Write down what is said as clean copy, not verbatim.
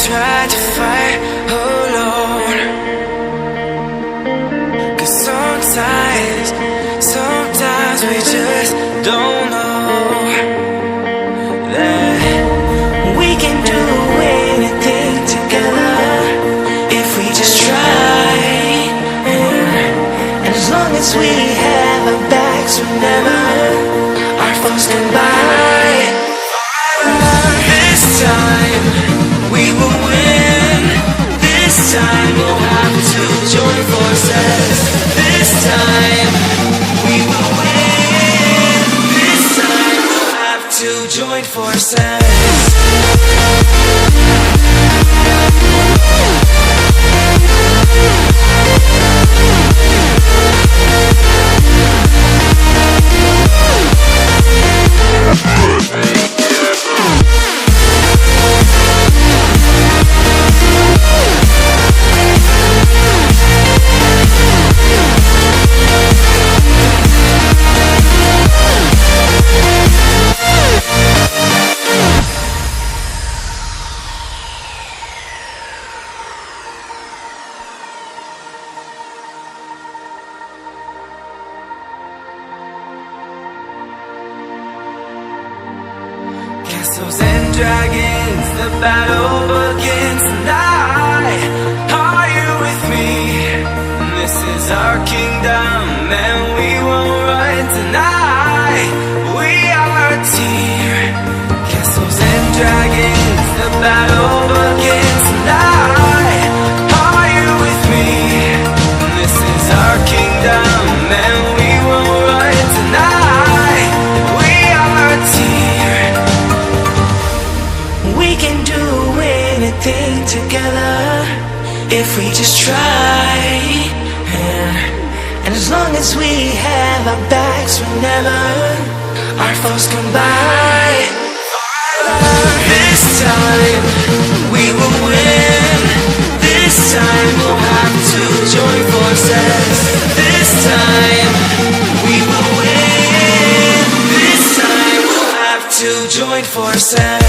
tried to fight alone. 'Cause sometimes we just don't know that we can do anything together if we just try. And as long as we have our backs, remember our foes can buy. This time we will win. This time we'll have to join forces. This time we will win. This time we'll have to join forces. Castles and dragons, the battle begins tonight. Are you with me? This is our kingdom and we won't run tonight. We are a team. Castles and dragons, the battle begins tonight. Are you with me? This is our kingdom and we won't run tonight. We are a team. We can do anything together if we just try. And as long as we have our backs, remember our foes come by. This time we will win. This time we'll have to join forces. This time we will win. This time we'll have to join forces.